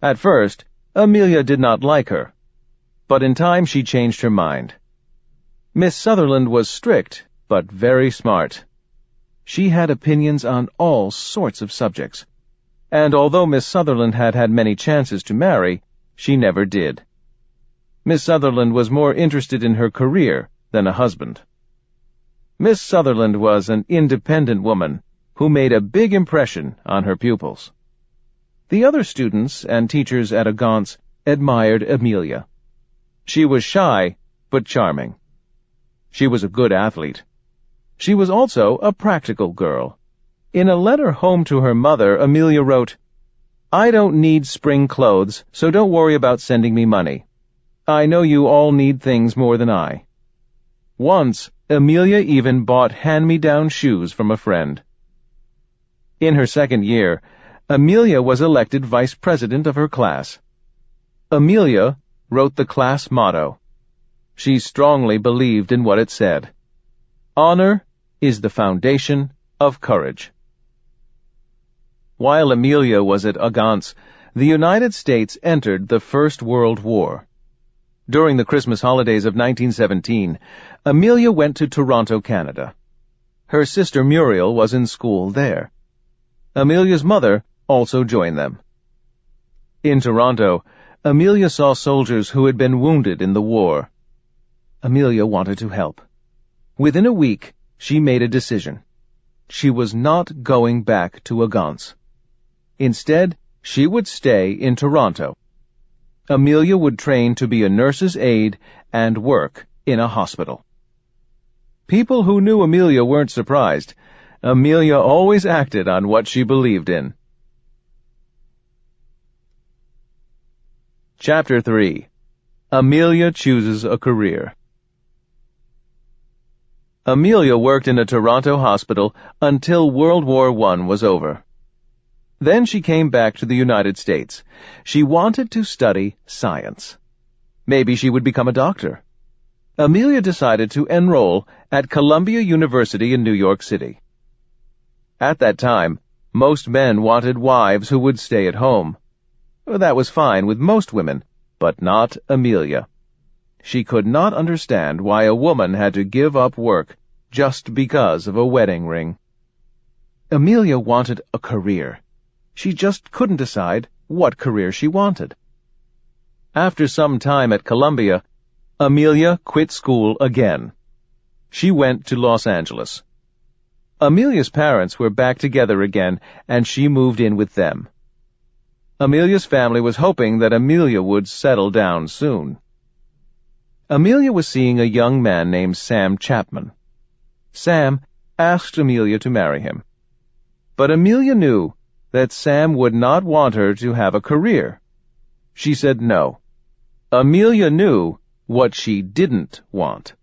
At first, Amelia did not like her, but in time she changed her mind. Miss Sutherland was strict, but very smart. She had opinions on all sorts of subjects, and although Miss Sutherland had had many chances to marry, she never did. Miss Sutherland was more interested in her career than a husband. Miss Sutherland was an independent woman who made a big impression on her pupils. The other students and teachers at Agance admired Amelia. She was shy, but charming. She was a good athlete. She was also a practical girl. In a letter home to her mother, Amelia wrote, "I don't need spring clothes, so don't worry about sending me money. I know you all need things more than I." Once, Amelia even bought hand-me-down shoes from a friend. In her second year, Amelia was elected vice president of her class. Amelia wrote the class motto. She strongly believed in what it said. Honor is the foundation of courage. While Amelia was at Agance, the United States entered the First World War. During the Christmas holidays of 1917, Amelia went to Toronto, Canada. Her sister Muriel was in school there. Amelia's mother also joined them. In Toronto, Amelia saw soldiers who had been wounded in the war. Amelia wanted to help. Within a week, she made a decision. She was not going back to Agance. Instead, she would stay in Toronto. Amelia would train to be a nurse's aide and work in a hospital. People who knew Amelia weren't surprised. Amelia always acted on what she believed in. Chapter 3. Amelia chooses a career. Amelia worked in a Toronto hospital until World War I was over. Then she came back to the United States. She wanted to study science. Maybe she would become a doctor. Amelia decided to enroll at Columbia University in New York City. At that time, most men wanted wives who would stay at home. That was fine with most women, but not Amelia. She could not understand why a woman had to give up work just because of a wedding ring. Amelia wanted a career. She just couldn't decide what career she wanted. After some time at Columbia, Amelia quit school again. She went to Los Angeles. Amelia's parents were back together again, and she moved in with them. Amelia's family was hoping that Amelia would settle down soon. Amelia was seeing a young man named Sam Chapman. Sam asked Amelia to marry him. But Amelia knew that Sam would not want her to have a career. She said no. Amelia knew what she didn't want.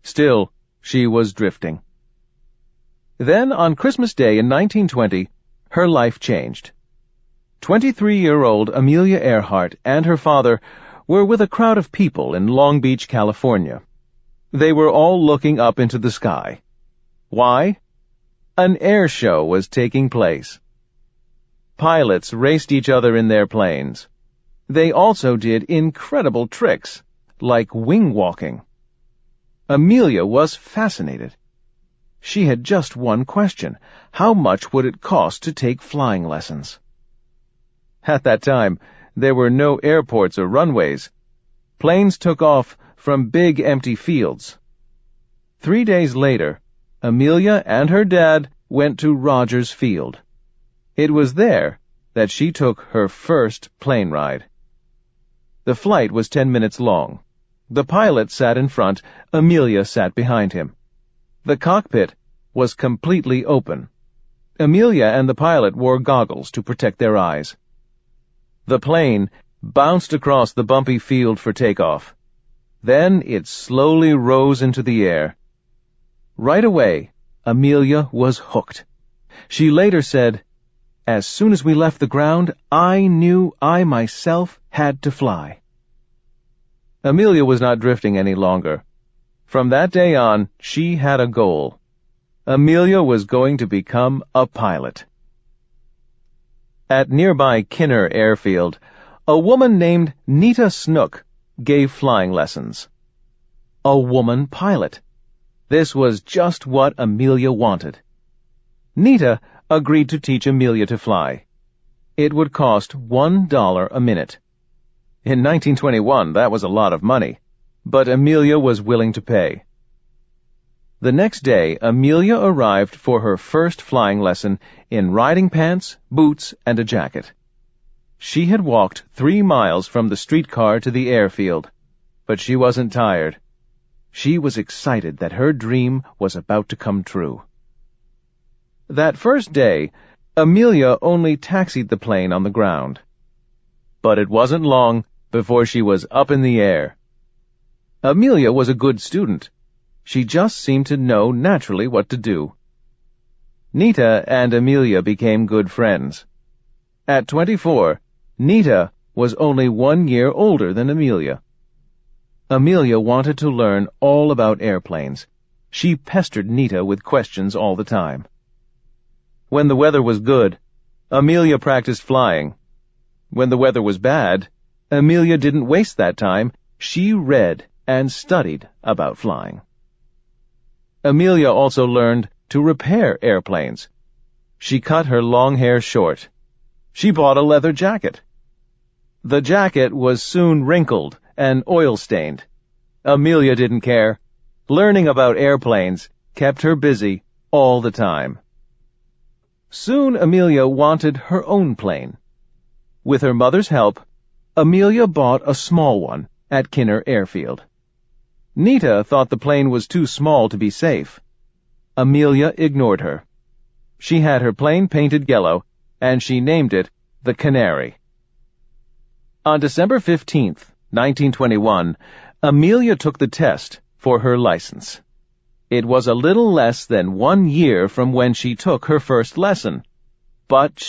Still, she was drifting. Then, on Christmas Day in 1920, her life changed. 23-year-old Amelia Earhart and her father were with a crowd of people in Long Beach, California. They were all looking up into the sky. Why? An air show was taking place. Pilots raced each other in their planes. They also did incredible tricks, like wing walking. Amelia was fascinated. She had just one question: how much would it cost to take flying lessons? At that time, there were no airports or runways. Planes took off from big empty fields. 3 days later, Amelia and her dad went to Rogers Field. It was there that she took her first plane ride. The flight was 10 minutes long. The pilot sat in front, Amelia sat behind him. The cockpit was completely open. Amelia and the pilot wore goggles to protect their eyes. The plane bounced across the bumpy field for takeoff. Then it slowly rose into the air. Right away, Amelia was hooked. She later said, "As soon as we left the ground, I knew I myself had to fly." Amelia was not drifting any longer. From that day on, she had a goal. Amelia was going to become a pilot. At nearby Kinner Airfield, a woman named Nita Snook gave flying lessons. A woman pilot. This was just what Amelia wanted. Nita agreed to teach Amelia to fly. It would cost $1 a minute. In 1921, that was a lot of money, but Amelia was willing to pay. The next day, Amelia arrived for her first flying lesson in riding pants, boots, and a jacket. She had walked 3 miles from the streetcar to the airfield, but she wasn't tired. She was excited that her dream was about to come true. That first day, Amelia only taxied the plane on the ground. But it wasn't long before she was up in the air. Amelia was a good student. She just seemed to know naturally what to do. Nita and Amelia became good friends. At 24, Nita was only 1 year older than Amelia. Amelia wanted to learn all about airplanes. She pestered Nita with questions all the time. When the weather was good, Amelia practiced flying. When the weather was bad, Amelia didn't waste that time. She read and studied about flying. Amelia also learned to repair airplanes. She cut her long hair short. She bought a leather jacket. The jacket was soon wrinkled and oil-stained. Amelia didn't care. Learning about airplanes kept her busy all the time. Soon Amelia wanted her own plane. With her mother's help, Amelia bought a small one at Kinner Airfield. Nita thought the plane was too small to be safe. Amelia ignored her. She had her plane painted yellow, and she named it the Canary. On December 15th, 1921, Amelia took the test for her license. It was a little less than 1 year from when she took her first lesson, but